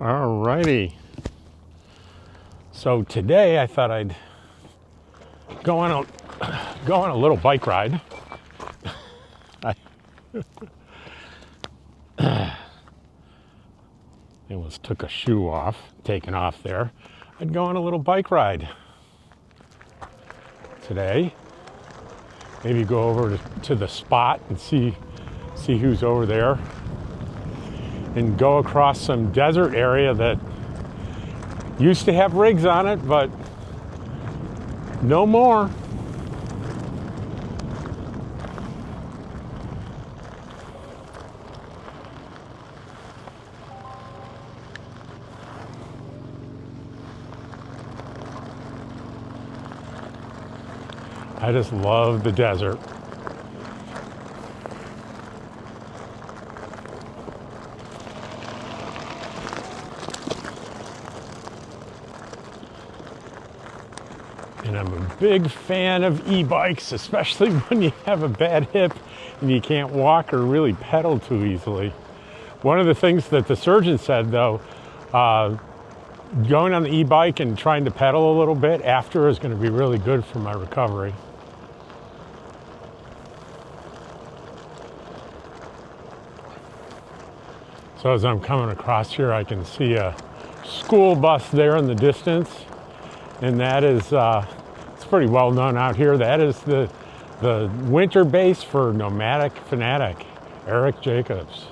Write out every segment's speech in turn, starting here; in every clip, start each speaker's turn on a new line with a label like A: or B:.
A: Alrighty. So today I thought I'd go on a little bike ride. I almost took a shoe off, taken off there. I'd go on a little bike ride today. Maybe go over to the spot and see who's over there, and go across some desert area that used to have rigs on it, but no more. I just love the desert. And I'm a big fan of e-bikes, especially when you have a bad hip and you can't walk or really pedal too easily. One of the things that the surgeon said, though, going on the e-bike and trying to pedal a little bit after is going to be really good for my recovery. So as I'm coming across here, I can see a school bus there in the distance, and that is it's pretty well known out here. That is the winter base for Nomadic Fanatic, Eric Jacobs.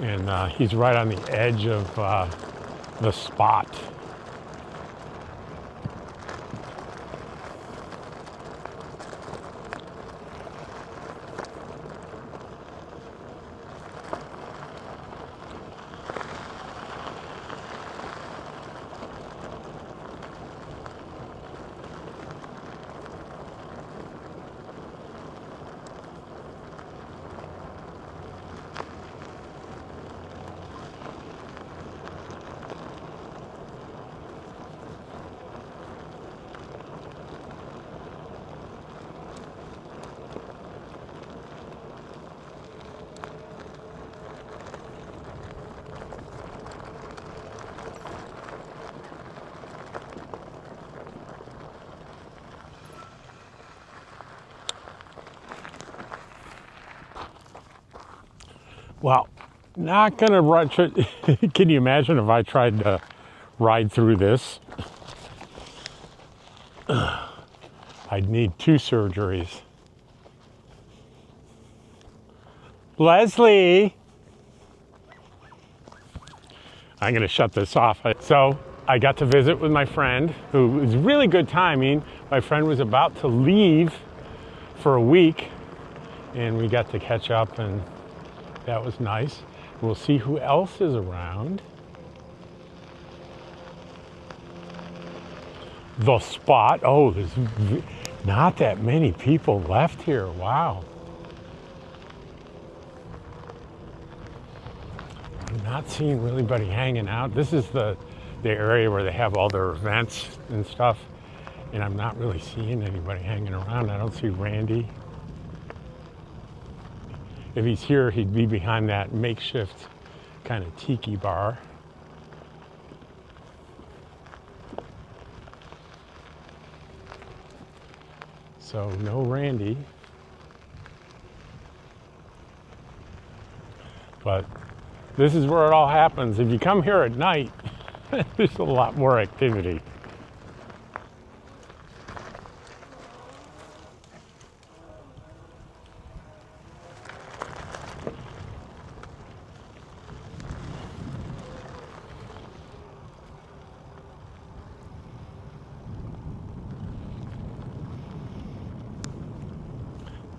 A: And he's right on the edge of the spot. Well, not gonna run. Can you imagine if I tried to ride through this? I'd need 2 surgeries. Leslie! I'm gonna shut this off. So I got to visit with my friend, who was really good timing. My friend was about to leave for a week, and we got to catch up, and that was nice. We'll see who else is around. The spot. Oh, there's not that many people left here. Wow. I'm not seeing really anybody hanging out. This is the area where they have all their events and stuff, and I'm not really seeing anybody hanging around. I don't see Randy. If he's here, he'd be behind that makeshift kind of tiki bar. So no Randy. But this is where it all happens. If you come here at night, there's a lot more activity.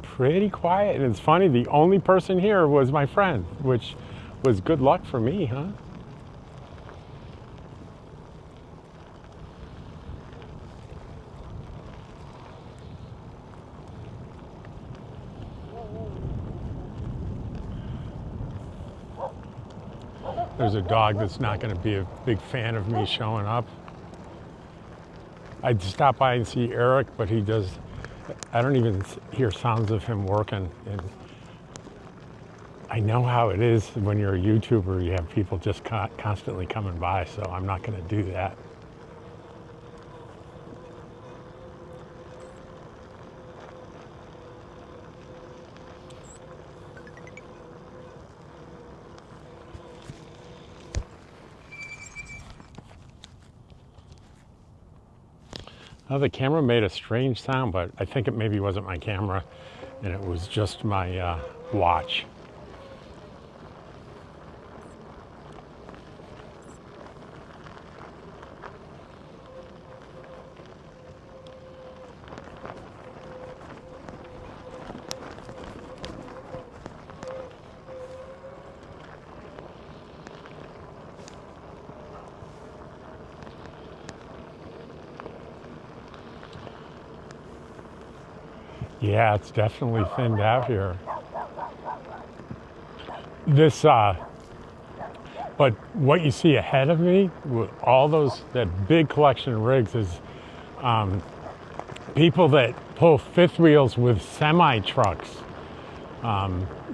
A: Pretty quiet, and it's funny, the only person here was my friend, which was good luck for me, huh? There's a dog that's not going to be a big fan of me showing up. I'd stop by and see Eric, but he does I don't even hear sounds of him working. And I know how it is when you're a YouTuber, you have people just constantly coming by, so I'm not going to do that. Oh, the camera made a strange sound, but I think it maybe wasn't my camera, and it was just my watch. Yeah, it's definitely thinned out here. But what you see ahead of me, with all that big collection of rigs, is people that pull fifth wheels with semi trucks.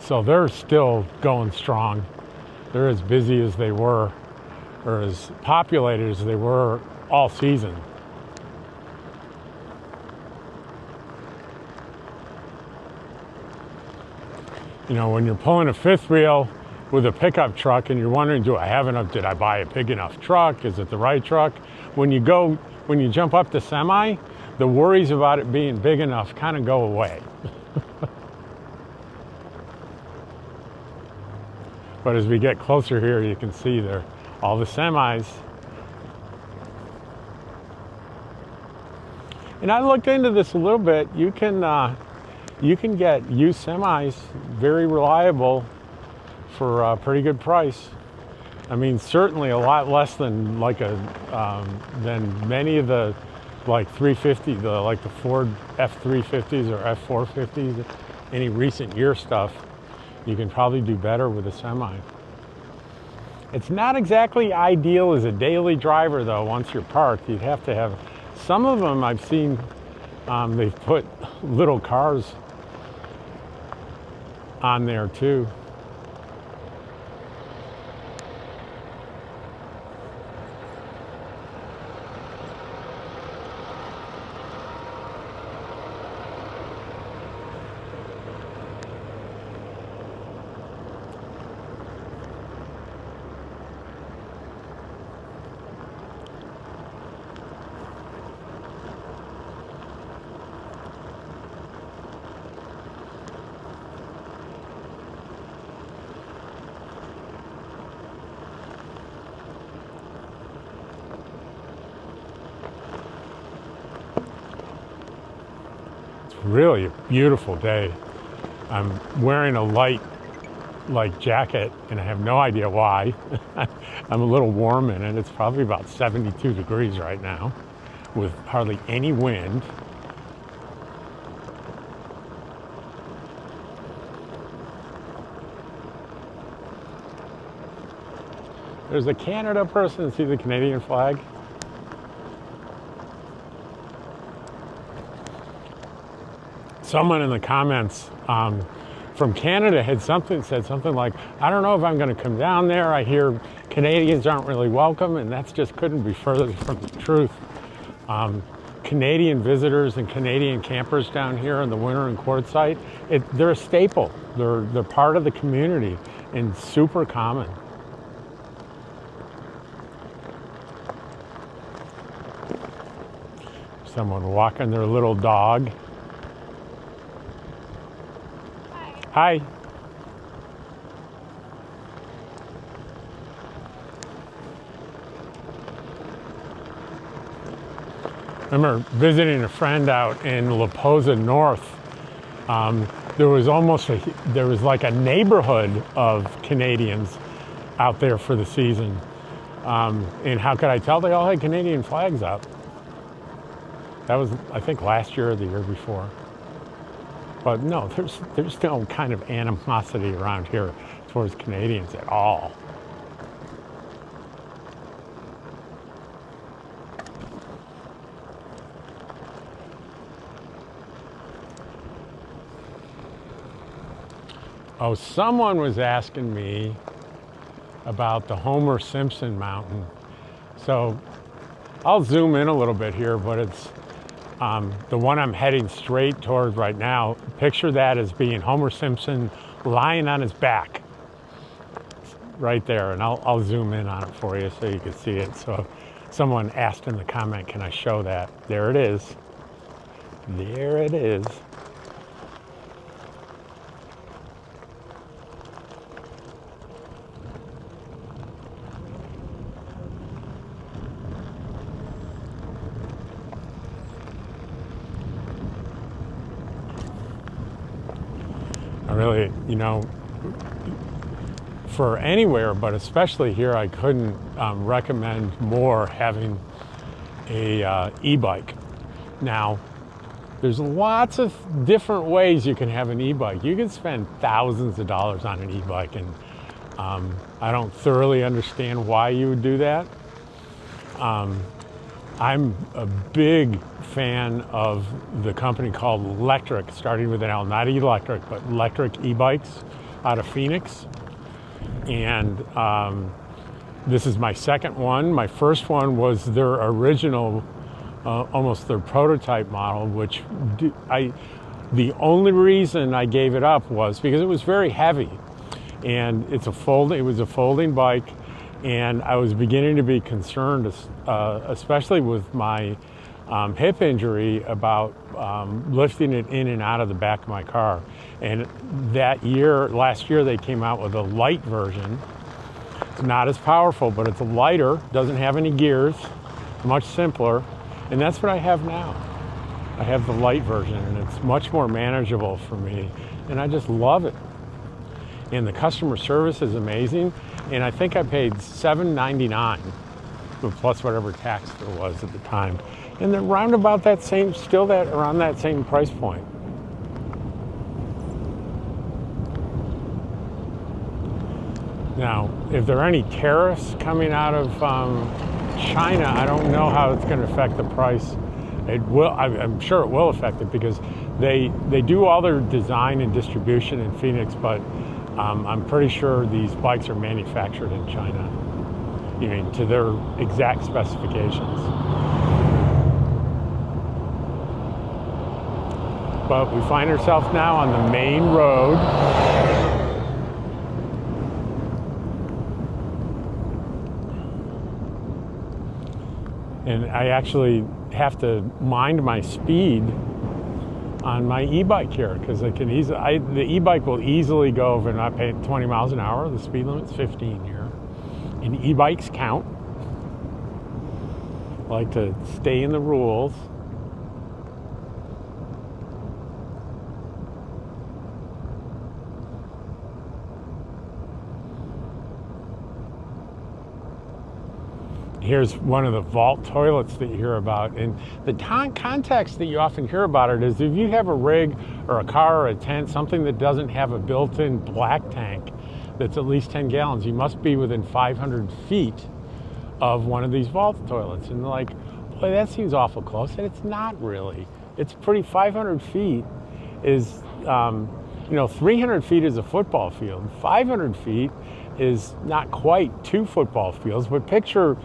A: So they're still going strong. They're as busy as they were, or as populated as they were all season. You know, when you're pulling a fifth wheel with a pickup truck and you're wondering, did I buy a big enough truck? Is it the right truck? When you jump up to semi, the worries about it being big enough kind of go away. But as we get closer here, you can see there all the semis. And I looked into this a little bit. You can get used semis, very reliable, for a pretty good price. I mean, certainly a lot less than than many of the 350, the Ford F350s or F450s, any recent year stuff. You can probably do better with a semi. It's not exactly ideal as a daily driver though. Once you're parked, you'd have to have some of them. I've seen they've put little cars on there too. Really a beautiful day. I'm wearing a light jacket and I have no idea why. I'm a little warm in it. It's probably about 72 degrees right now with hardly any wind. There's a Canada person. See the Canadian flag? Someone in the comments from Canada said something like, I don't know if I'm going to come down there. I hear Canadians aren't really welcome, and that's just couldn't be further from the truth. Canadian visitors and Canadian campers down here in the winter and quartzsite, they're a staple. They're part of the community and super common. Someone walking their little dog. Hi. I remember visiting a friend out in La Posa North. There was like a neighborhood of Canadians out there for the season. And how could I tell? They all had Canadian flags up. That was, I think, last year or the year before. But no, there's no kind of animosity around here towards Canadians at all. Oh, someone was asking me about the Homer Simpson mountain. So I'll zoom in a little bit here, but it's the one I'm heading straight toward right now. Picture that as being Homer Simpson lying on his back right there. And I'll zoom in on it for you so you can see it. So someone asked in the comment, can I show that? There it is. There it is. I really, for anywhere, but especially here, I couldn't recommend more having a e-bike. Now, there's lots of different ways you can have an e-bike. You can spend thousands of dollars on an e-bike, and I don't thoroughly understand why you would do that. I'm a big fan of the company called Electric, starting with an L, not electric, but electric e-bikes out of Phoenix. And this is my second one. My first one was their original, almost their prototype model, which the only reason I gave it up was because it was very heavy. And it was a folding bike. And I was beginning to be concerned, especially with my hip injury, about lifting it in and out of the back of my car. And last year, they came out with a light version. It's not as powerful, but it's lighter, doesn't have any gears, much simpler. And that's what I have now. I have the light version, and it's much more manageable for me. And I just love it. And the customer service is amazing. And I think I paid $7.99, plus whatever tax there was at the time. And they're around about that same, around that same price point. Now, if there are any tariffs coming out of China, I don't know how it's going to affect the price. It will. I'm sure it will affect it because they do all their design and distribution in Phoenix, but I'm pretty sure these bikes are manufactured in China, to their exact specifications. But we find ourselves now on the main road. And I actually have to mind my speed on my e-bike here, because the e-bike will easily go over, not pay 20 miles an hour. The speed limit's 15 here. And e-bikes count. I like to stay in the rules. Here's one of the vault toilets that you hear about. And the context that you often hear about it is if you have a rig or a car or a tent, something that doesn't have a built-in black tank that's at least 10 gallons, you must be within 500 feet of one of these vault toilets. And they're like, boy, that seems awful close. And it's not really. It's pretty, 500 feet is, 300 feet is a football field. 500 feet is not quite 2 football fields, but picture,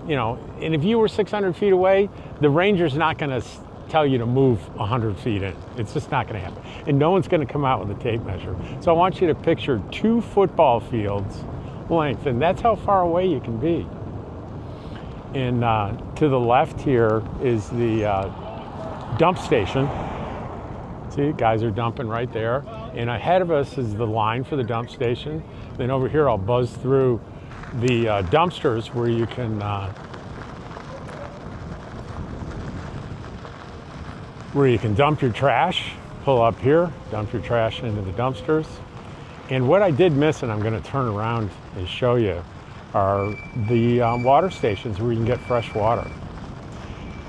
A: and if you were 600 feet away, the ranger's not going to tell you to move 100 feet in. It's just not going to happen. And no one's going to come out with a tape measure. So I want you to picture 2 football fields length, and that's how far away you can be. And to the left here is the dump station. See, guys are dumping right there. And ahead of us is the line for the dump station. Then over here, I'll buzz through the dumpsters where you can dump your trash. Pull up here, dump your trash into the dumpsters. And what I did miss, and I'm going to turn around and show you, are the water stations where you can get fresh water.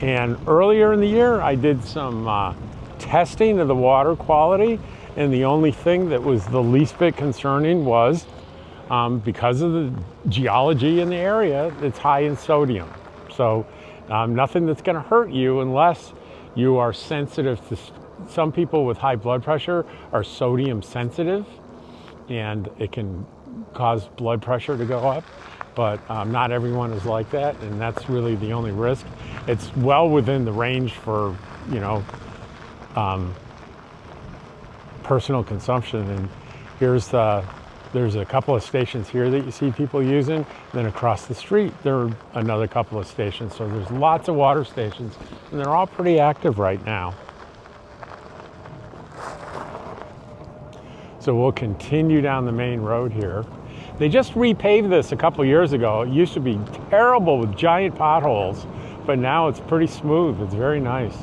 A: And earlier in the year, I did some testing of the water quality, and the only thing that was the least bit concerning was because of the geology in the area, it's high in sodium. So nothing that's going to hurt you unless you are sensitive to, some people with high blood pressure are sodium sensitive. and it can cause blood pressure to go up. But not everyone is like that, and that's really the only risk. It's well within the range for, personal consumption. And there's a couple of stations here that you see people using. And then across the street, there are another couple of stations. So there's lots of water stations, and they're all pretty active right now. So we'll continue down the main road here. They just repaved this a couple years ago. It used to be terrible with giant potholes, but now it's pretty smooth. It's very nice.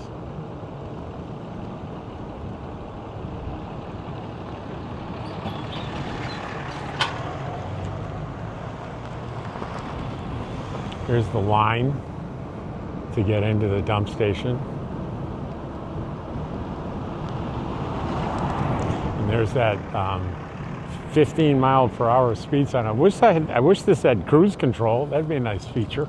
A: Here's the line to get into the dump station. And there's that 15 mile per hour speed sign. I wish this had cruise control. That'd be a nice feature.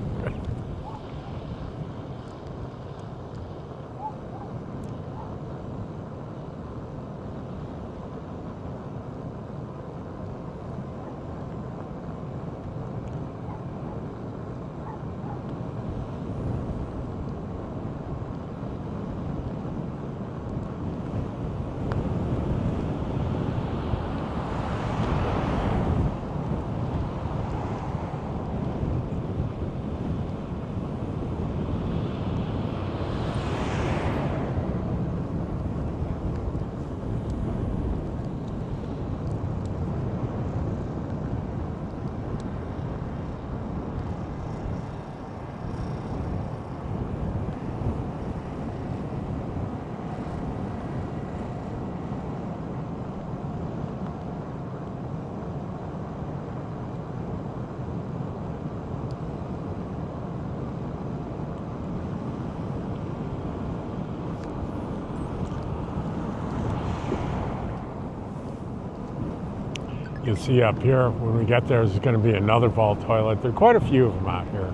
A: You'll see up here when we get there, there's going to be another vault toilet. There are quite a few of them out here.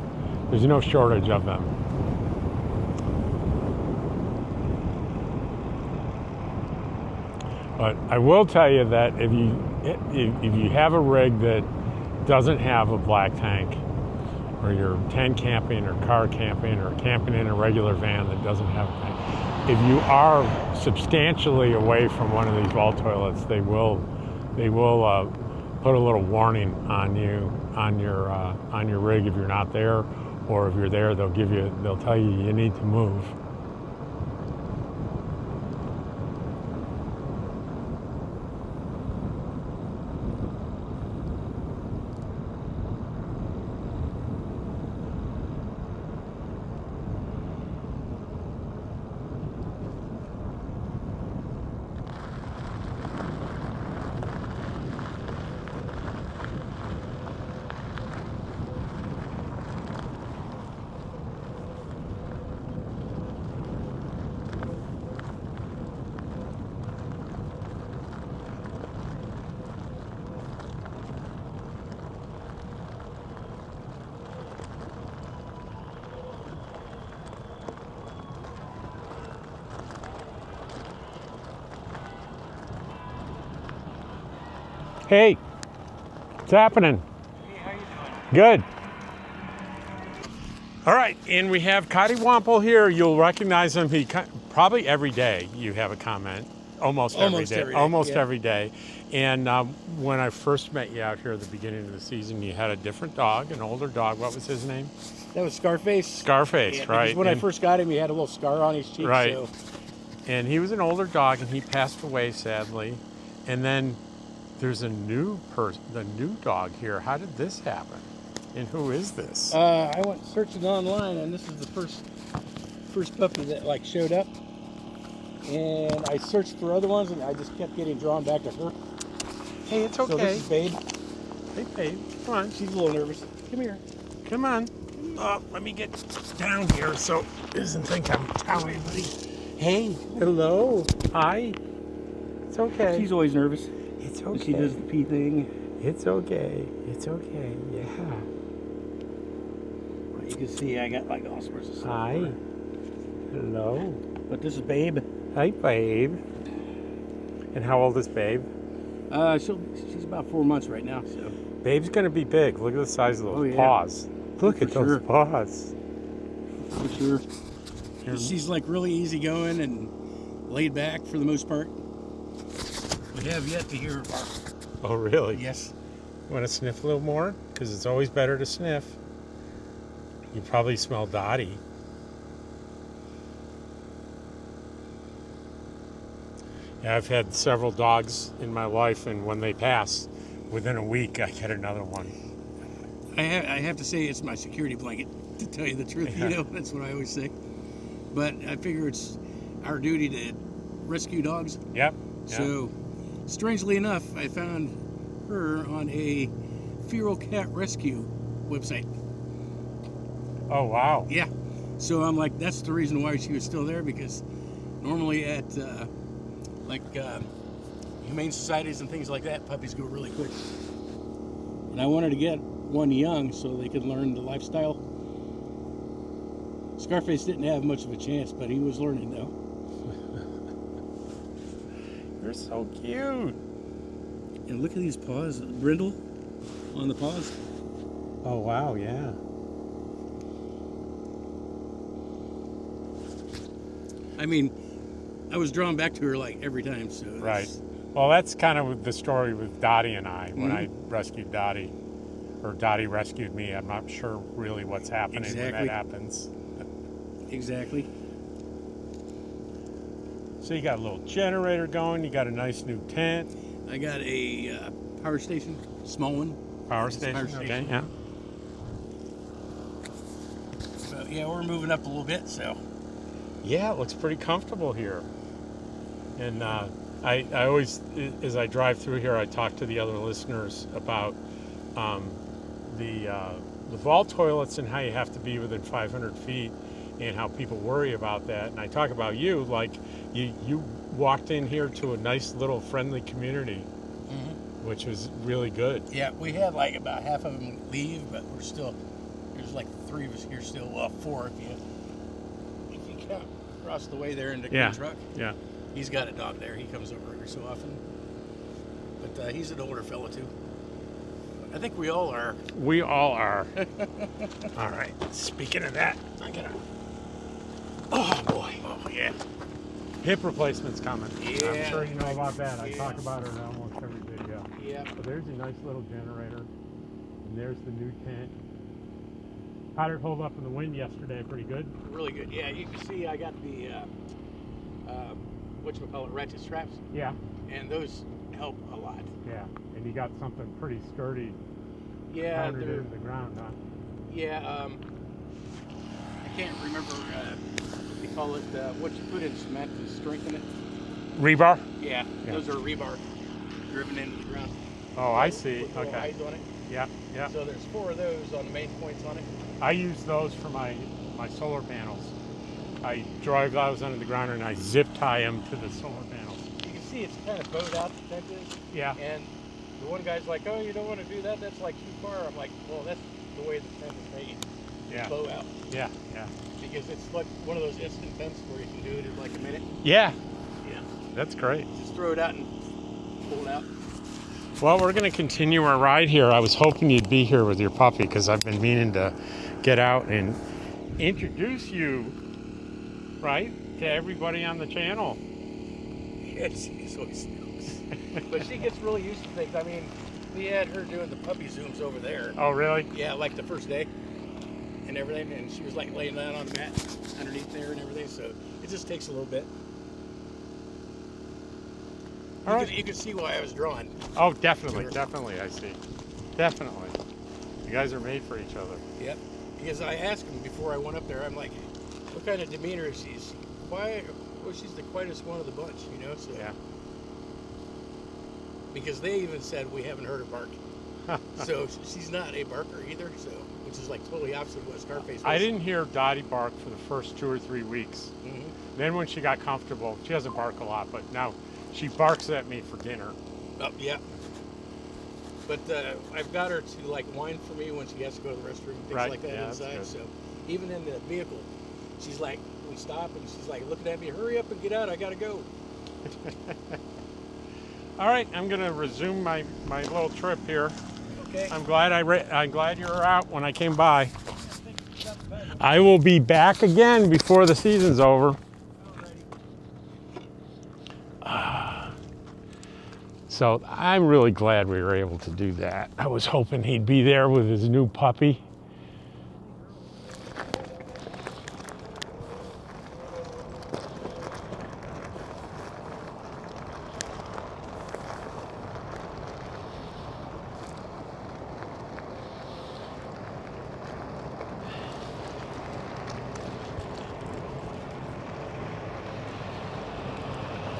A: There's no shortage of them. But I will tell you that if you have a rig that doesn't have a black tank, or you're tent camping or car camping or camping in a regular van that doesn't have a tank, if you are substantially away from one of these vault toilets, they will put a little warning on you on your rig if you're not there, or if you're there, they'll tell you you need to move. Hey, what's happening?
B: Hey, how you doing?
A: Good. All right, and we have Cottywomple here. You'll recognize him. Probably every day you have a comment. Almost every day. Almost every day. And when I first met you out here at the beginning of the season, you had a different dog, an older dog. What was his name?
B: That was Scarface.
A: Scarface, yeah, right.
B: When I first got him, he had a little scar on his cheek.
A: Right.
B: So.
A: And he was an older dog, and he passed away, sadly. And then there's a new dog here. How did this happen? And who is this?
B: I went searching online, and this is the first puppy that showed up. And I searched for other ones, and I just kept getting drawn back to her.
A: Hey, it's okay.
B: So this is Babe.
A: Hey, Babe, come on.
B: She's a little nervous. Come here.
A: Come on. Let me get down here so he doesn't think I'm telling anybody. Hey, hello. Hi. It's okay.
B: She's always nervous.
A: It's okay.
B: She does the pee thing.
A: It's okay. It's okay. Yeah.
B: Well, you can see I got like all sorts of stuff.
A: Hi. Hello.
B: But this is Babe.
A: Hi, Babe. And how old is Babe?
B: She's about 4 months right now. So
A: Babe's gonna be big. Look at the size of those paws. Look at those paws.
B: For sure. She's like really easygoing and laid back for the most part. We have yet to hear her bark.
A: Oh, really?
B: Yes.
A: Want to sniff a little more? Because it's always better to sniff. You probably smell Dottie. Yeah, I've had several dogs in my life, and when they pass, within a week, I get another one.
B: I have to say it's my security blanket, to tell you the truth.
A: Yeah.
B: You know, that's what I always say. But I figure it's our duty to rescue dogs.
A: Yep.
B: So, strangely enough, I found her on a feral cat rescue website.
A: Oh, wow.
B: Yeah. So I'm like, that's the reason why she was still there, because normally at humane societies and things like that, puppies go really quick. And I wanted to get one young so they could learn the lifestyle. Scarface didn't have much of a chance, but he was learning though.
A: You're so cute.
B: And look at these paws, brindle on the paws.
A: Oh, wow, yeah.
B: I mean, I was drawn back to her like every time. So
A: Right. Well, that's kind of the story with Dottie and I. When I rescued Dottie, or Dottie rescued me, I'm not sure really what's happening when that happens.
B: Exactly.
A: So you got a little generator going. You got a nice new tent.
B: I got a power station, small one.
A: Power station. Okay, yeah.
B: So yeah, we're moving up a little bit. So
A: yeah, it looks pretty comfortable here. And I always, as I drive through here, I talk to the other listeners about the vault toilets and how you have to be within 500 feet and how people worry about that. And I talk about you, like you walked in here to a nice little friendly community, which was really good.
B: Yeah, we had like about half of them leave, but we're still, there's like 3 of us here still. Well, 4 if you count across the way there in the green truck.
A: Yeah.
B: He's got a dog there. He comes over every so often. But he's an older fella too. I think we all are.
A: We all are. All right. Speaking of that, I gotta. Oh boy.
B: Oh yeah.
A: Hip replacement's coming.
B: Yeah.
A: I'm sure you know about that. I talk about it in almost every video.
B: Yeah.
A: But there's a nice little generator, and there's the new tent. How'd it hold up in the wind yesterday? Pretty good.
B: Really good. Yeah. You can see I got the whatchamacallit, ratchet straps.
A: Yeah.
B: And those help a lot.
A: Yeah. And you got something pretty sturdy.
B: Yeah.
A: Pounded into the ground, huh?
B: Yeah. I can't remember what they call it. What you put in cement to strengthen it.
A: Rebar?
B: Yeah. Those are rebar driven into the ground.
A: Oh, I see.
B: With little
A: Okay.
B: eyes on it.
A: Yeah. Yeah.
B: So there's 4 of those on the main points on it.
A: I use those for my solar panels. I drive those under the ground and I zip tie them to the solar panels.
B: You can see it's kind of bowed out, the tent is.
A: Yeah.
B: And the one guy's like, oh, you don't want to do that? That's like too far. I'm like, well, that's the way the tent is made.
A: Yeah.
B: Bow out.
A: Yeah. Yeah.
B: Because it's like one of those instant tents where you can do it in like a minute.
A: Yeah.
B: Yeah.
A: That's great.
B: Just throw it out and pull it out.
A: Well, we're going to continue our ride here. I was hoping you'd be here with your puppy because I've been meaning to get out and introduce you, right, to everybody on the channel.
B: Yeah, she's always knows. But she gets really used to things. I mean, we had her doing the puppy zooms over there.
A: Oh, really?
B: Yeah, like the first day and everything. And she was like laying down on the mat underneath there and everything. So it just takes a little bit. You can see why I was drawn.
A: Oh, definitely, definitely, I see. Definitely. You guys are made for each other.
B: Yep. Because I asked him before I went up there, I'm like, what kind of demeanor is she? Quiet? Well, she's the quietest one of the bunch, you know? So,
A: yeah.
B: Because they even said we haven't heard her bark. So she's not a barker either, so which is like totally opposite of what Scarface was.
A: I didn't hear Dottie bark for the first 2 or 3 weeks.
B: Mm-hmm.
A: Then when she got comfortable, she doesn't bark a lot, but now she barks at me for dinner.
B: Oh, yeah. But I've got her to like whine for me when she has to go to the restroom and things like that inside. So even in the vehicle, she's like, we stop and she's like looking at me, hurry up and get out, I gotta go.
A: All right, I'm gonna resume my little trip here.
B: Okay.
A: I'm glad I'm glad you were out when I came by. I will be back again before the season's over. So I'm really glad we were able to do that. I was hoping he'd be there with his new puppy.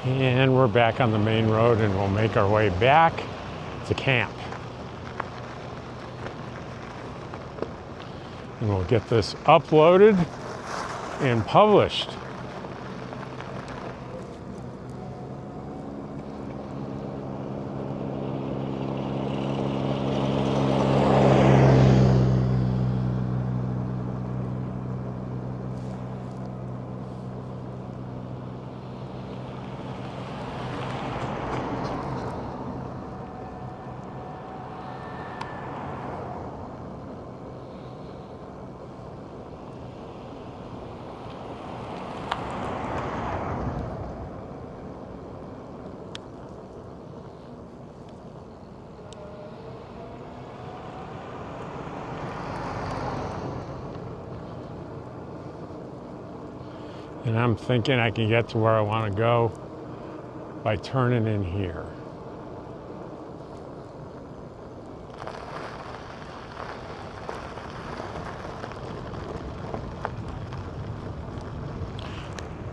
A: And we're back on the main road and we'll make our way back to camp. And we'll get this uploaded and published. And I'm thinking I can get to where I want to go by turning in here.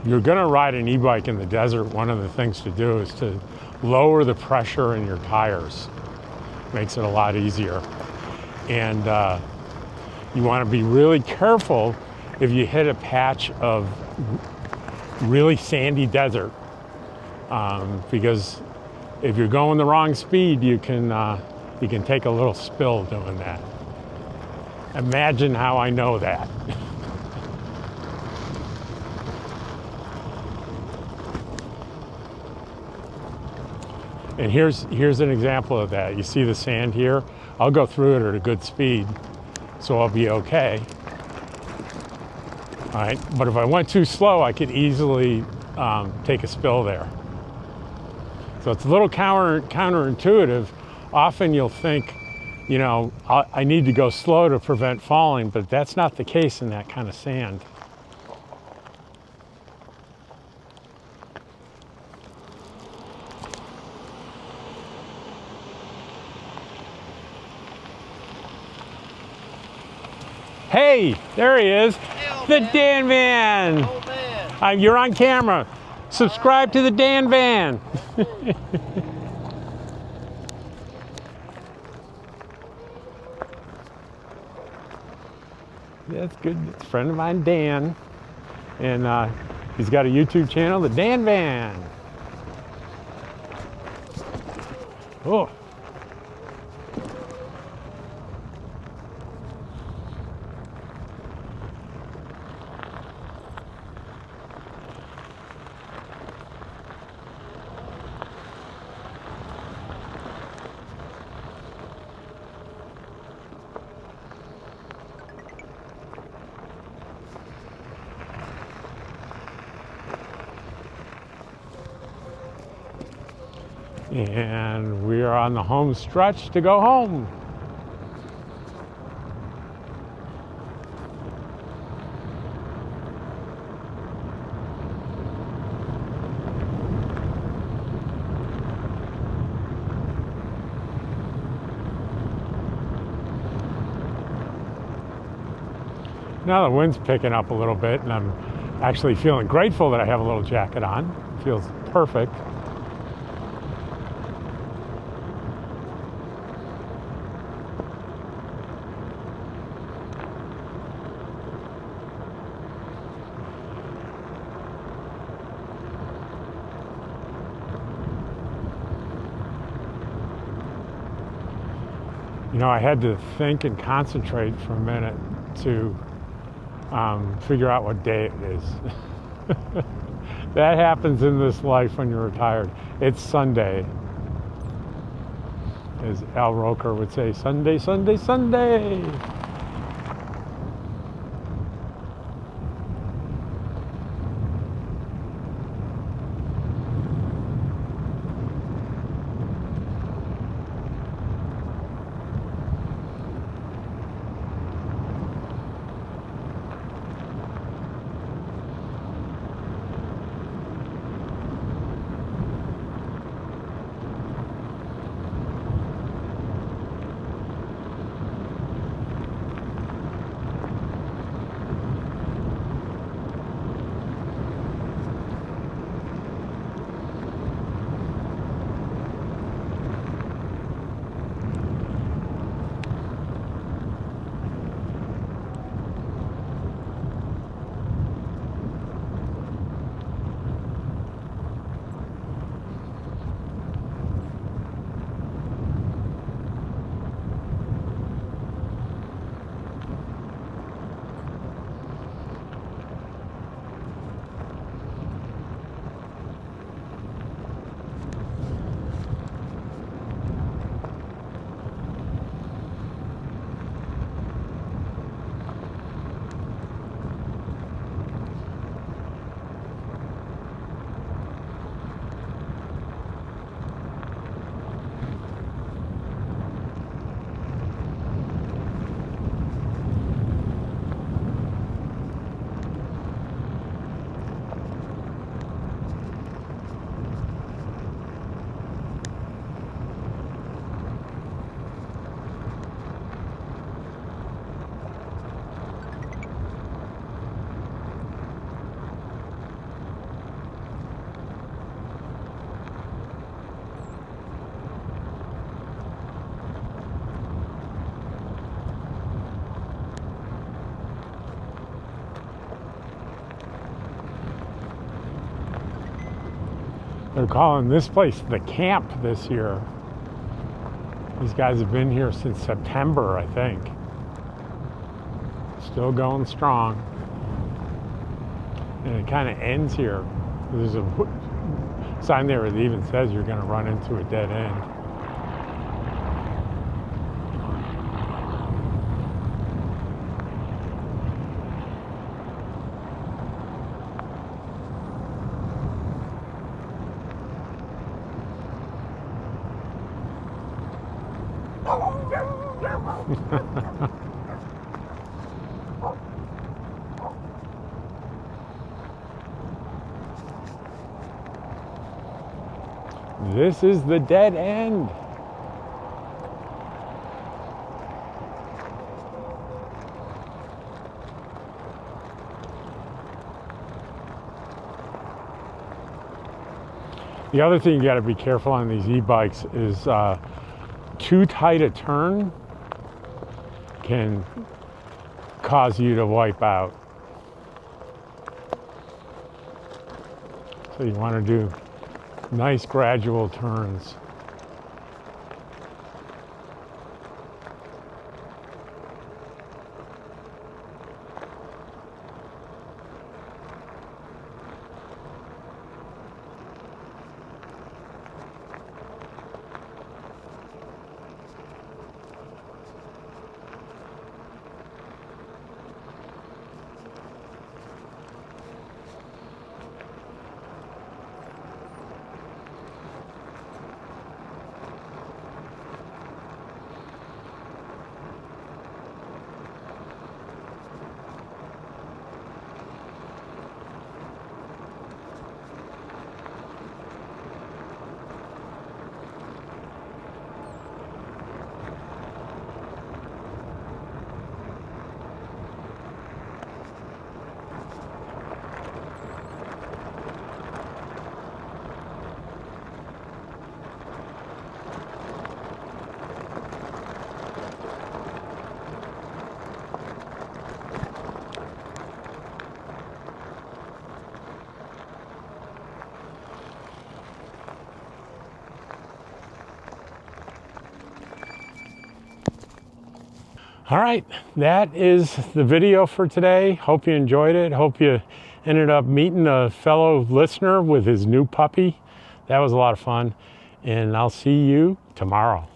A: You're going to ride an e-bike in the desert. One of the things to do is to lower the pressure in your tires. Makes it a lot easier. And you want to be really careful if you hit a patch of really sandy desert, because if you're going the wrong speed, you can take a little spill doing that. Imagine how I know that. And here's an example of that. You see the sand here? I'll go through it at a good speed, so I'll be okay. All right, but if I went too slow, I could easily take a spill there. So it's a little counterintuitive. Often you'll think, you know, I need to go slow to prevent falling, but that's not the case in that kind of sand. Hey, there he is. The Dan Van.
B: Oh, man.
A: You're on camera. Subscribe to the Dan Van. That's good. It's a friend of mine, Dan. And he's got a YouTube channel, the Dan Van. Oh. And we are on the home stretch to go home. Now the wind's picking up a little bit, and I'm actually feeling grateful that I have a little jacket on. It feels perfect. You know, I had to think and concentrate for a minute to figure out what day it is. That happens in this life when you're retired. It's Sunday, As Al Roker would say, Sunday, Sunday, Sunday. They're calling this place the camp this year. These guys have been here since September, I think. Still going strong. And it kind of ends here. There's a sign there that even says you're going to run into a dead end. This is the dead end. The other thing you got to be careful on these e-bikes is too tight a turn can cause you to wipe out. So you want to do nice gradual turns. All right, that is the video for today. Hope you enjoyed it. Hope you ended up meeting a fellow listener with his new puppy. That was a lot of fun. And I'll see you tomorrow.